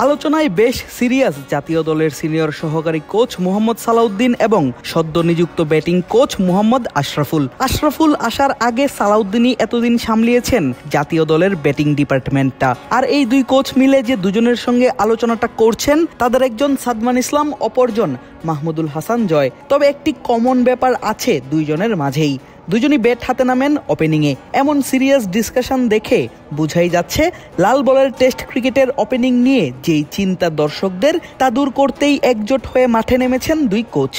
আলোচনায় বেশ সিরিয়াস জাতীয় দলের সিনিয়র সহকারী কোচ মোহাম্মদ সালাউদ্দিন এবং সদ্য নিযুক্ত ব্যাটিং কোচ মোহাম্মদ আশরাফুল। আশরাফুল আসার আগে সালাউদ্দিনই এতদিন সামলিয়েছেন জাতীয় দলের ব্যাটিং ডিপার্টমেন্টটা। আর এই দুই কোচ মিলে যে দুজনের সঙ্গে আলোচনাটা করছেন, তাদের একজন সাদমান ইসলাম, অপরজন মাহমুদুল হাসান জয়। তবে একটি কমন ব্যাপার আছে দুইজনের মাঝেই, দুজনই ব্যাট হাতে নামেন ওপেনিংয়ে। এমন সিরিয়াস ডিসকাশন দেখে বোঝাই যাচ্ছে লাল বলের টেস্ট ক্রিকেটের ওপেনিং নিয়ে যেই চিন্তা দর্শকদের, তা দূর করতেই একজোট হয়ে মাঠে নেমেছেন দুই কোচ।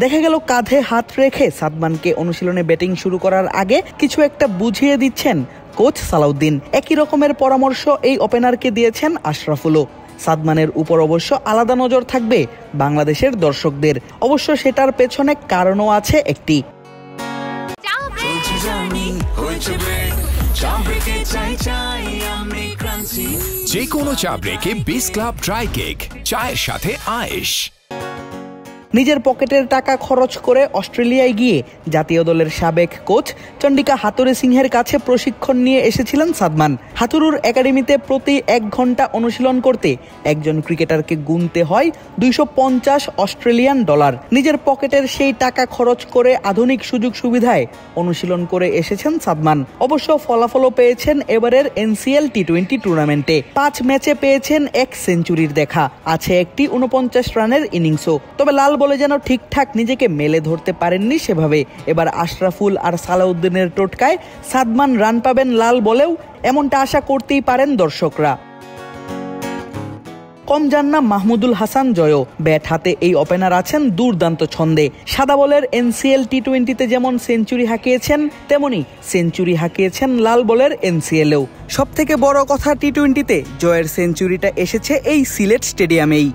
দেখা গেল কাঁধে হাত রেখে সাদমানকে অনুশীলনে ব্যাটিং শুরু করার আগে কিছু একটা বুঝিয়ে দিচ্ছেন কোচ সালাউদ্দিন। একই রকমের পরামর্শ এই ওপেনারকে দিয়েছেন আশরাফুলও। সাদমানের উপর অবশ্য আলাদা নজর থাকবে বাংলাদেশের দর্শকদের। অবশ্য সেটার পেছনে কারণও আছে একটি। যে কোনো চা ব্রেকে 20 ক্লাব ড্রাই কেক, চায়ের সাথে আয়েশ। নিজের পকেটের টাকা খরচ করে অস্ট্রেলিয়ায় গিয়ে জাতীয় দলের সাবেক কোচ চন্ডিকা হাথুরু সিংহের কাছে প্রশিক্ষণ নিয়ে এসেছিলেন সাদমান। হাথুরুর একাডেমিতে প্রতি 1 ঘন্টা অনুশীলন করতে একজন ক্রিকেটারকে গুনতে হয় 250 অস্ট্রেলিয়ান ডলার। নিজের পকেটের সেই টাকা খরচ করে আধুনিক সুযোগ সুবিধায় অনুশীলন করে এসেছেন সাদমান। অবশ্য ফলাফলও পেয়েছেন এবারের NCL T20 টুর্নামেন্টে। 5 ম্যাচে পেয়েছেন 1 সেঞ্চুরির দেখা, আছে একটি 49 রানের ইনিংসও। তবে লাল বলে যেন ঠিকঠাক নিজেকে মেলে ধরতে পারেননি সেভাবে। এবার আশরাফুল আর সালাউদ্দিনের টোটকায় সাদমান রান পাবেন লাল বলেও, এমনটা আশা করতেই পারেন দর্শকরা। কম যান না মাহমুদুল হাসান জয়ও। ব্যাট হাতে এই ওপেনার আছেন দুর্দান্ত ছন্দে। সাদা বলের NCL T20-তে যেমন সেঞ্চুরি হাঁকিয়েছেন, তেমনি সেঞ্চুরি হাঁকিয়েছেন লাল বলের NCL-এও। সব থেকে বড় কথা, T20-তে জয়ের সেঞ্চুরিটা এসেছে এই সিলেট স্টেডিয়ামেই।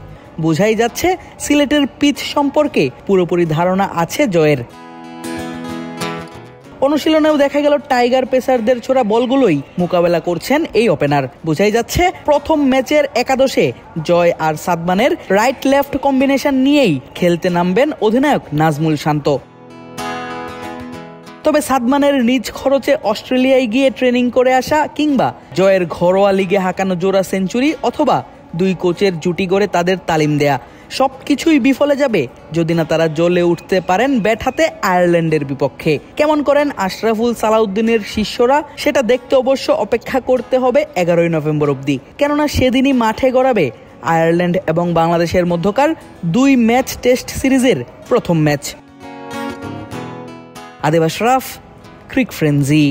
বোঝাই যাচ্ছে সিলেটের পিচ সম্পর্কে পুরোপুরি ধারণা আছে জয়ের। অনুশীলনেও দেখা গেল টাইগার পেসারদের ছোড়া বলগুলোই মোকাবেলা করছেন এই ওপেনার। বোঝাই যাচ্ছে প্রথম ম্যাচের একাদশে জয় আর সাদমানের রাইট লেফট কম্বিনেশন নিয়েই খেলতে নামবেন অধিনায়ক নাজমুল শান্ত। তবে সাদমানের নিজ খরচে অস্ট্রেলিয়ায় গিয়ে ট্রেনিং করে আসা, কিংবা জয়ের ঘরোয়া লিগে হাঁকানো জোড়া সেঞ্চুরি, অথবা দুই কোচের জুটি গড়ে তাদের তালিম দেয়া, সবকিছুই বিফলে যাবে যদি না তারা জ্বলে উঠতে পারেন ব্যাট হাতে আয়ারল্যান্ডের বিপক্ষে। কেমন করেন আশরাফুল সালাউদ্দিনের শিষ্যরা, সেটা দেখতে অবশ্য অপেক্ষা করতে হবে 11 নভেম্বর অবধি। কেননা সেদিনই মাঠে গড়াবে আয়ারল্যান্ড এবং বাংলাদেশের মধ্যকার 2 ম্যাচ টেস্ট সিরিজের প্রথম ম্যাচ। আদেব আশরাফ, ক্রিক ফ্রেন্জি।